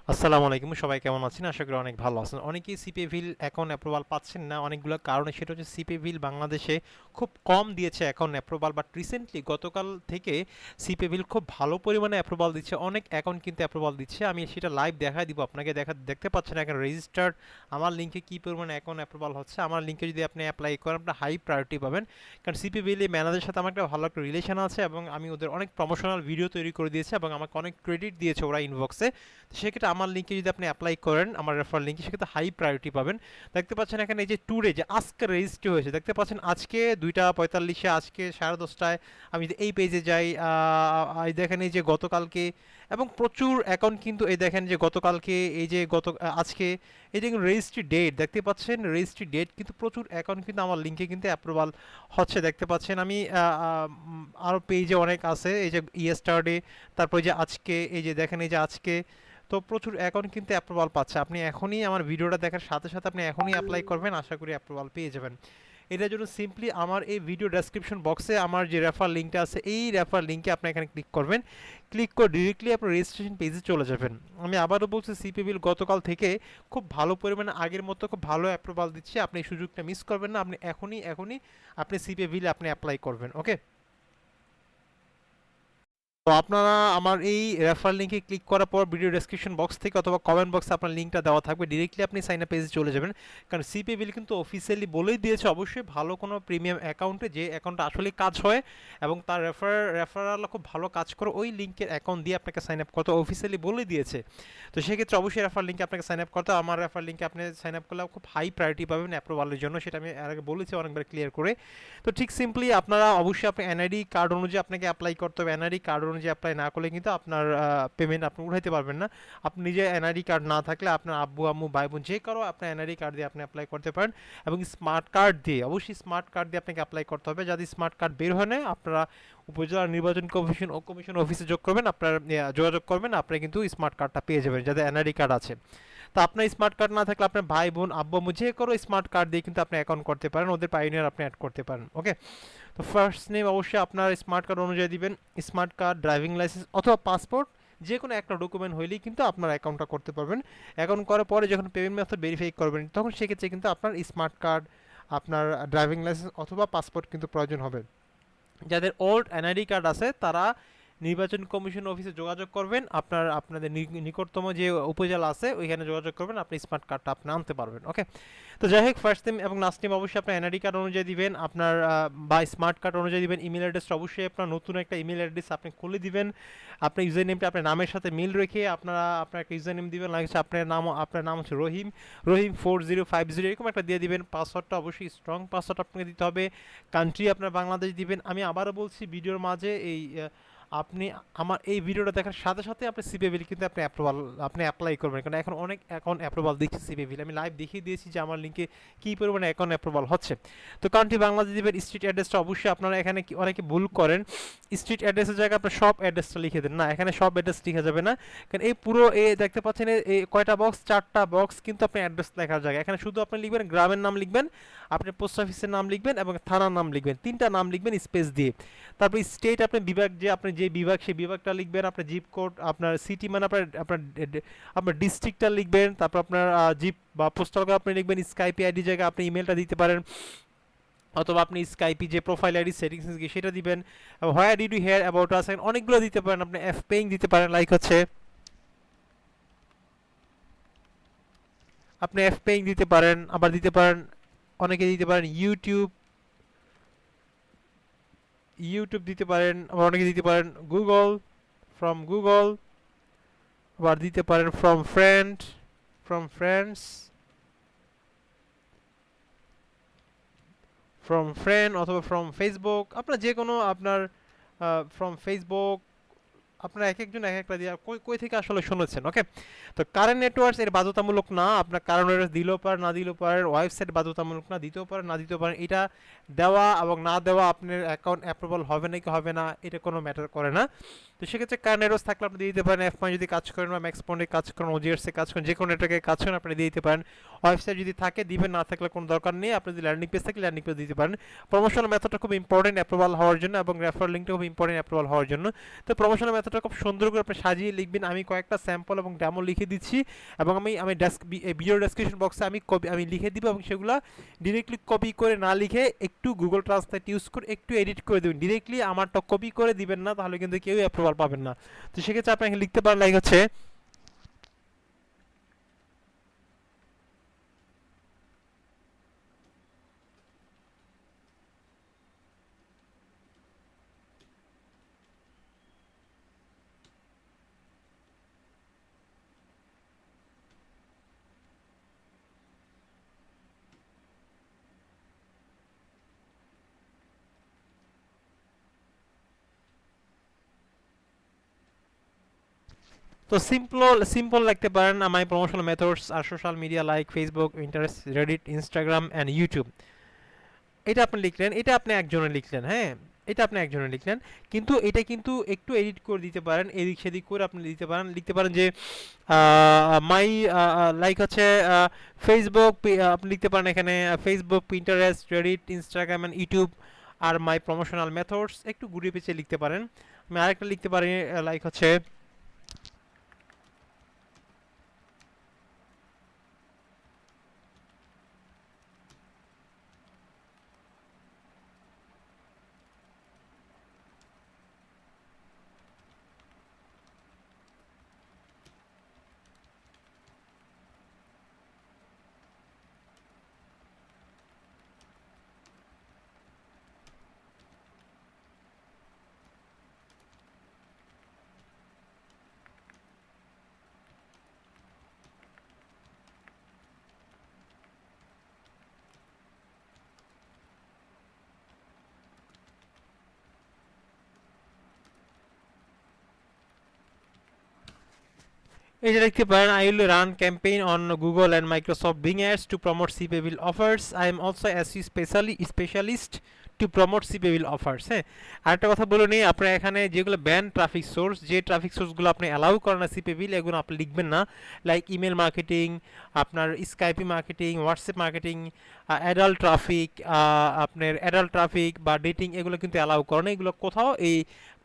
আসসালামু আলাইকুম, সবাই কেমন আছেন? আশা করি অনেক ভালো আছেন। অনেকেই সিপিভিল অ্যাকাউন্ট অ্যাপ্রুভাল পাচ্ছেন না অনেকগুলো কারণে। সেটা হচ্ছে সিপিভিল বাংলাদেশে খুব কম দিয়েছে অ্যাকাউন্ট অ্যাপ্রুভাল, বাট রিসেন্টলি গতকাল থেকে সিপিভিল খুব ভালো পরিমাণে অ্যাপ্রুভাল দিচ্ছে, অনেক অ্যাকাউন্ট কিন্তু অ্যাপ্রুভাল দিচ্ছে। আমি সেটা লাইভ দেখাই দিব আপনাকে। দেখতে পাচ্ছেন এখন রেজিস্টার্ড আমার লিঙ্কে কী পরিমাণে অ্যাকাউন্ট অ্যাপ্রুভাল হচ্ছে। আমার লিঙ্কে যদি আপনি অ্যাপ্লাই করেন আপনার হাই প্রায়োরিটি পাবেন, কারণ সিপিভিল এই ম্যানেজারের সাথে আমার একটা ভালো একটা রিলেশন আছে এবং আমি ওদের অনেক প্রমোশনাল ভিডিও তৈরি করে দিয়েছি এবং আমাকে অনেক ক্রেডিট দিয়েছে ওরা ইনবক্সে। সেক্ষেত্রে আমার লিঙ্কে যদি আপনি অ্যাপ্লাই করেন, আমার রেফার লিঙ্কে, সেক্ষেত্রে হাই প্রায়োরিটি পাবেন। দেখতে পাচ্ছেন এখানে এই যে ট্যুরে যে আজকে রেজিস্ট্রি হয়েছে, দেখতে পাচ্ছেন আজকে 2টা 45-এ, আজকে 10:30টায়। আমি যদি এই পেজে যাই, এই দেখেন এই যে গতকালকে, এবং প্রচুর অ্যাকাউন্ট কিন্তু এই দেখেন যে গতকালকে, এই যে আজকে, এই যে রেজিস্ট্রি ডেট দেখতে পাচ্ছেন, রেজিস্ট্রি ডেট কিন্তু প্রচুর অ্যাকাউন্ট কিন্তু আমার লিঙ্কে কিন্তু অ্যাপ্রুভাল হচ্ছে। দেখতে পাচ্ছেন আমি আরও পেজে অনেক আছে, এই যে ইয়েস্টারডে, তারপর এই যে আজকে, এই যে দেখেন এই যে আজকে। তো প্রচুর অ্যাকাউন্ট কিন্তু অ্যাপ্রুভাল পাচ্ছে। আপনি এখনই আমার ভিডিওটা দেখার সাথে সাথে আপনি এখনই অ্যাপ্লাই করবেন, আশা করি অ্যাপ্রুভাল পেয়ে যাবেন। এটার জন্য সিম্পলি আমার এই ভিডিও ডেসক্রিপশন বক্সে আমার যে রেফার লিঙ্কটা আছে, এই রেফার লিঙ্কে আপনি এখানে ক্লিক করবেন। ক্লিক করে ডিরেক্টলি আপনার রেজিস্ট্রেশন পেজে চলে যাবেন। আমি আবারও বলছি, সিপিবিল গতকাল থেকে খুব ভালো পরিমাণে আগের মতো খুব ভালো অ্যাপ্রুভাল দিচ্ছে। আপনি এই সুযোগটা মিস করবেন না। আপনি এখনই আপনি সিপিবিল আপনি অ্যাপ্লাই করবেন। ওকে, তো আপনারা আমার এই রেফার লিঙ্কে ক্লিক করার পর ভিডিও ডেসক্রিপশন বক্স থেকে অথবা কমেন্ট বক্সে আপনার লিঙ্কটা দেওয়া থাকবে, ডিরেক্টলি আপনি সাইন আপ পেজে চলে যাবেন। কারণ সিপি বিল কিন্তু অফিসিয়ালি বলেই দিয়েছে অবশ্যই ভালো কোনো প্রিমিয়াম অ্যাকাউন্টে, যে অ্যাকাউন্টটা আসলে কাজ হয় এবং তার রেফারাল খুব ভালো কাজ করে, ওই লিঙ্কের অ্যাকাউন্ট দিয়ে আপনাকে সাইন আপ করতে অফিসিয়ালি বলে দিয়েছে। তো সেক্ষেত্রে অবশ্যই রেফার লিঙ্কে আপনাকে সাইন আপ করতে হবে। আমার রেফার লিঙ্কে আপনি সাইন আপ করলে খুব হাই প্রায়োরিটি পাবেন অ্যাপ্রুভালের জন্য, সেটা আমি এর আগে বলেছি অনেকবার ক্লিয়ার করে। তো ঠিক সিম্পলি আপনারা অবশ্যই আপনি এনআইডি কার্ড অনুযায়ী আপনাকে অ্যাপ্লাই করতে হবে। এনআইডি কার্ড অনুযায়ী অ্যাপ্লাই না করলে কিন্তু আপনার পেমেন্ট আপনি উঠাইতে পারবেন না। আপনি নিজে এনআইডি কার্ড না থাকলে আপনার আব্বু আম্মু ভাই বোন যে কারো আপনার এনআইডি কার্ড দিয়ে আপনি অ্যাপ্লাই করতে পারেন। এবং স্মার্ট কার্ড দিয়ে, অবশ্যই স্মার্ট কার্ড দিয়ে আপনাকে অ্যাপ্লাই করতে হবে। যদি স্মার্ট কার্ড বের হয় না, আপনারা উপজেলা নির্বাচন কমিশন অফিসে যোগ করবেন, আপনার যোগাযোগ করবেন, আপনি কিন্তু স্মার্ট কার্ডটা পেয়ে যাবেন যাদের এনআইডি কার্ড আছে। তো আপনার স্মার্ট কার্ড না থাকলে আপনার ভাই বোন আব্বু আম্মু যে কোনো স্মার্ট কার্ড দিয়ে কিন্তু আপনি অ্যাকাউন্ট করতে পারেন, ওদের পাইনিয়ার আপনি অ্যাড করতে পারেন। ওকে, তো ফার্স্ট নেম অবশ্যই আপনার স্মার্ট কার্ড অনুযায়ী দিবেন। স্মার্ট কার্ড, ড্রাইভিং লাইসেন্স অথবা পাসপোর্ট, যে কোনো একটা ডকুমেন্ট হইলেই কিন্তু আপনার অ্যাকাউন্টটা করতে পারবেন। অ্যাকাউন্ট করার পরে যখন পেমেন্ট মেথড ভেরিফাই করবেন, তখন সেক্ষেত্রে কিন্তু আপনার স্মার্ট কার্ড, আপনার ড্রাইভিং লাইসেন্স অথবা পাসপোর্ট কিন্তু প্রয়োজন হবে। যাদের ওল্ড এনআইডি কার্ড আছে তারা নির্বাচন কমিশন অফিসে যোগাযোগ করবেন। আপনাদের নিকটতম যে উপজেলা আছে ওইখানে যোগাযোগ করবেন, আপনি স্মার্ট কার্ডটা আপনি আনতে পারবেন। ওকে, তো যাই হোক, ফার্স্ট নেম এবং লাস্ট নেম অবশ্যই আপনার এনআইডি কার্ড অনুযায়ী দিবেন, আপনার বা স্মার্ট কার্ড অনুযায়ী দিবেন। ইমেল অ্যাড্রেসটা অবশ্যই আপনার নতুন একটা ইমেল অ্যাড্রেস আপনি খুলে দিবেন। আপনার ইউজার নেমটা আপনার নামের সাথে মিল রেখে আপনার একটা ইউজার নেম দিবেন, লাগছে আপনার নাম হচ্ছে রহিম, রহিম 4050 এরকম একটা দিয়ে দিবেন। পাসওয়ার্ডটা অবশ্যই স্ট্রং পাসওয়ার্ড আপনাকে দিতে হবে। কান্ট্রি আপনার বাংলাদেশ দিবেন। আমি আবারও বলছি ভিডিওর মাঝে, এই আপনি আমার এই ভিডিওটা দেখার সাথে সাথে আপনি সিপিএবিল কিন্তু আপনি অ্যাপ্লাই করবেন, কারণ এখন অনেক অ্যাকাউন্ট অ্যাপ্রুভাল দিচ্ছে সিপিএবিল। আমি লাইভ দেখিয়ে দিয়েছি যে আমার লিঙ্কে কী পরিমাণে অ্যাকাউন্ট অ্যাপ্রুভাল হচ্ছে। তো কান্ট্রি বাংলাদেশ দিবেন। স্ট্রিট অ্যাড্রেসটা অবশ্যই আপনারা এখানে অনেকে ভুল করেন, স্ট্রিট অ্যাড্রেসের জায়গায় আপনার সব অ্যাড্রেসটা লিখে দেন। না, এখানে সব অ্যাড্রেস লিখা যাবে না, কারণ এই পুরো দেখতে পাচ্ছেন এই কয়টা বক্স, 4টা বক্স কিন্তু আপনি অ্যাড্রেস লেখার জায়গা। এখানে শুধু আপনি লিখবেন গ্রামের নাম লিখবেন, আপনি পোস্ট অফিসের নাম লিখবেন এবং থানার নাম লিখবেন, 3টা নাম লিখবেন স্পেস দিয়ে। তারপর স্টেট আপনি বিভাগ, আপনি যে বিভাগ সেই বিভাগটা লিখবেন, আপনার জিপ কোড, আপনার সিটি মানে আপনার ডিস্ট্রিক্টটা লিখবেন। তারপর আপনার জিপ বা পোস্টাল কোড আপনি লিখবেন। স্কাইপি আইডি জায়গায় আপনি ইমেলটা দিতে পারেন, অথবা আপনি স্কাইপি যে প্রোফাইল আইডি সেটিংস সেটা দিবেন। Where did you hear about us, অনেকগুলো দিতে পারেন। আপনি এফ পেইং দিতে পারেন, লাইক হচ্ছে আপনি এফ পেইং দিতে পারেন, আবার দিতে পারেন অনেকে দিতে পারেন ইউটিউব, দিতে পারেন, আবার অনেকে দিতে পারেন গুগল, ফ্রম গুগল, আবার দিতে পারেন ফ্রম ফ্রেন্ডস, ফ্রম ফ্রেন্ড অথবা ফ্রম ফেসবুক, আপনার যে কোনো আপনার ফ্রম ফেসবুক, আপনারা এক একজন এক একটা দিয়ে কই কই থেকে আসলে শুনেছেন। ওকে, তো কারেন্ট নেটওয়ার্কস এর বাধ্যতামূলক না, আপনার কারেন্ট নেটওয়ার্কস দিলেও পারেন না দিলেও পারেন, ওয়েবসাইট বাধ্যতামূলক না, দিতেও পারেন না দিতেও পারেন। এটা দেওয়া এবং না দেওয়া আপনার অ্যাকাউন্ট অ্যাপ্রুভাল হবে নাকি হবে না এটা কোনো ম্যাটার করে না। তো সেক্ষেত্রে কারেন্ট নেটওয়ার্কস থাকলে আপনি দিয়ে দিতে পারেন। এফ যদি কাজ করেন বা ম্যাক্স পয়েন্টে কাজ করেন, ওজিআরসে কাজ করেন, যে কোনো নেটওয়ার্কে কাজ করেন আপনি দিয়ে দিতে পারেন। ওয়েবসাইট যদি থাকে দিবেন, না থাকলে কোনো দরকার নেই। আপনি যদি ল্যান্ডিং পেজ থাকে ল্যান্ডিং পেজ দিতে পারেন। প্রমোশনাল মেথডটা খুব ইম্পর্টেন্ট অ্যাপ্রুভাল হওয়ার জন্য এবং রেফার লিঙ্কটা খুব ইম্পর্টেন্ট অ্যাপ্রুভাল হওয়ার জন্য। তো প্রমোশনাল মেথড শব্দটা খুব সুন্দর করে আপনি সাজিয়ে লিখবেন। আমি কয়েকটা স্যাম্পল এবং ডেমো লিখে দিচ্ছি এবং আমি ভিডিও ডেসক্রিপশন বক্সে আমি লিখে দিব এবং সেগুলো ডিরেক্টলি কপি করে না লিখে একটু গুগল ট্রান্সলেট ইউজ করে একটু এডিট করে দেবেন। ডিরেক্টলি আমারটা কপি করে দিবেন না, তাহলে কিন্তু কেউই অ্যাপ্রুভাল পাবেন না। তো সেক্ষেত্রে আপনি এখানে লিখতে পারেন লাইক হচ্ছে তো সিম্পল লিখতে পারেন মাই প্রমোশনাল মেথডস আর social media like Facebook, interest, Reddit, Instagram and YouTube. এটা আপনি লিখলেন, এটা আপনি একজনে লিখলেন, হ্যাঁ এটা আপনি একজনে লিখলেন। কিন্তু এটা কিন্তু একটু এডিট করে দিতে পারেন, এদিক সেদিক করে আপনি লিখতে পারেন যে মাই লাইক হচ্ছে ফেসবুক, আপনি লিখতে পারেন এখানে Facebook, Pinterest, Reddit, Instagram and YouTube আর মাই প্রমোশনাল মেথডস, একটু ঘুরিয়ে পেঁচিয়ে লিখতে পারেন। আমি আরেকটা লিখতে পারি লাইক হচ্ছে এই যে লিখতে পারেন I will run campaign on Google and Microsoft Bing ads to promote সিপেবল offers. I am also SEO specialist to promote সিপেবল অফার্স। হ্যাঁ, আরেকটা কথা বলে নিই, আপনার এখানে যেগুলো ব্যান ট্রাফিক সোর্স, যে ট্রাফিক সোর্সগুলো আপনি অ্যালাউ করেন না সিপেবল, এগুলো আপনি লিখবেন না। লাইক ইমেল মার্কেটিং, আপনার Skype marketing, WhatsApp marketing, adult traffic বা ডেটিং, এগুলো কিন্তু অ্যালাউ করেন না। এগুলো কোথাও এই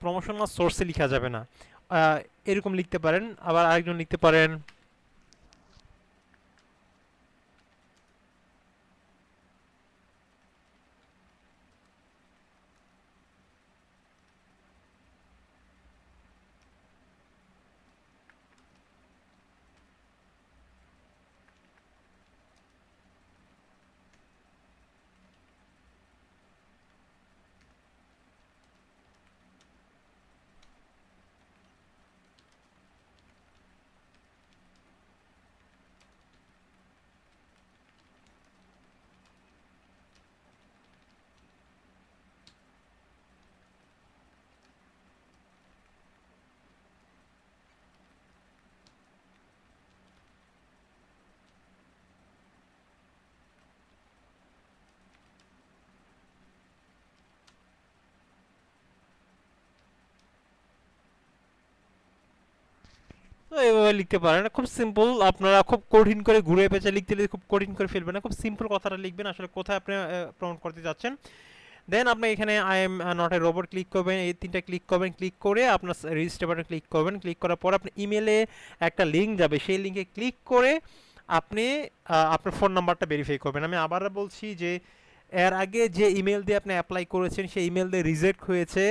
প্রমোশনাল সোর্সে লেখা যাবে না। আহ, এরকম লিখতে পারেন। আবার আরেকজন লিখতে পারেন তো এইভাবে লিখতে পারেন, খুব সিম্পল। আপনারা খুব কঠিন করে ঘুরে পেঁচে লিখতে খুব কঠিন করে ফেলবেন না, খুব সিম্পল কথাটা লিখবেন আসলে কোথায় আপনি প্রমোট করতে যাচ্ছেন। দেন আপনি এখানে I am not a robot click করবেন, এই তিনটা ক্লিক করবেন, ক্লিক করে আপনার রেজিস্টার বাটন ক্লিক করবেন। ক্লিক করার পর আপনি ইমেলে একটা লিঙ্ক যাবে, সেই লিঙ্কে ক্লিক করে আপনি আপনার ফোন নাম্বারটা ভেরিফাই করবেন। আমি আবার বলছি যে এর আগে যে ইমেল দিয়ে আপনি অ্যাপ্লাই করেছেন সেই ইমেল দিয়ে রিজেক্ট হয়েছে,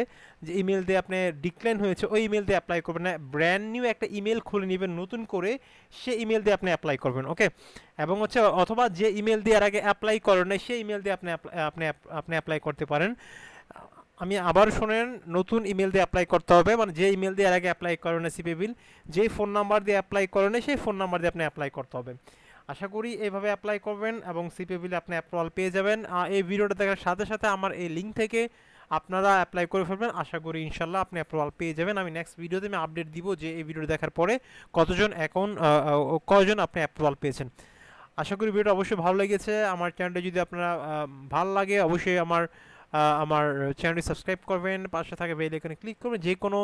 যে ইমেল দিয়ে আপনি ডিক্লাইন হয়েছে, ওই ইমেল দিয়ে অ্যাপ্লাই করবেন না। ব্র্যান্ড নিউ একটা ইমেল খুলে নেবেন নতুন করে, সেই ইমেল দিয়ে আপনি অ্যাপ্লাই করবেন। ওকে, এবং হচ্ছে অথবা যে ইমেল দিয়ে এর আগে অ্যাপ্লাই করেন না সেই ইমেল দিয়ে আপনি অ্যাপ্লাই করতে পারেন। আমি আবার শোনেন, নতুন ইমেল দিয়ে অ্যাপ্লাই করতে হবে, মানে যে ইমেল দিয়ে এর আগে অ্যাপ্লাই করেন না সিপিবিল, যেই ফোন নাম্বার দিয়ে অ্যাপ্লাই করেন সেই ফোন নাম্বার দিয়ে আপনি অ্যাপ্লাই করতে হবে। আশা করি এইভাবে অ্যাপ্লাই করবেন এবং সিপিবিলে আপনি অ্যাপ্রুভাল পেয়ে যাবেন। এই ভিডিওটা দেখার সাথে সাথে আমার এই লিঙ্ক থেকে আপনারা অ্যাপ্লাই করে ফেলবেন। আশা করি ইনশাল্লাহ আপনি অ্যাপ্রুভাল পেয়ে যাবেন। আমি নেক্সট ভিডিওতে আমি আপডেট দিব যে এই ভিডিও দেখার পরে কয়জন আপনি অ্যাপ্রুভাল পেয়েছেন। আশা করি ভিডিওটা অবশ্যই ভালো লেগেছে। আমার চ্যানেলটা যদি আপনারা ভালো লাগে অবশ্যই আমার চ্যানেলটি সাবস্ক্রাইব করবেন, পাশে থাকা বেল আইকনে ক্লিক করবেন। যে কোনো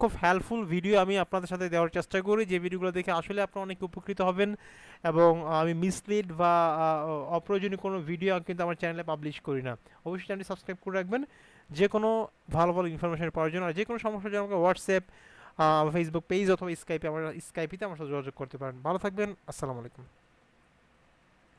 খুব হেল্পফুল ভিডিও আমি আপনাদের সাথে দেওয়ার চেষ্টা করি, যে ভিডিওগুলো দেখে আসলে আপনারা অনেক উপকৃত হবেন। এবং আমি মিসলিড বা অপ্রয়োজনীয় কোনো ভিডিও কিন্তু আমার চ্যানেলে পাবলিশ করি না। অবশ্যই চ্যানেলটি সাবস্ক্রাইব করে রাখবেন। যে কোনো ভালো ভালো ইনফরমেশন পাওয়ার জন্য, আর যে কোনো সমস্যার জন্য আমাকে হোয়াটসঅ্যাপ ফেসবুক পেজ অথবা স্কাইপে আমার সাথে যোগাযোগ করতে পারেন। ভালো থাকবেন, আসসালামু আলাইকুম।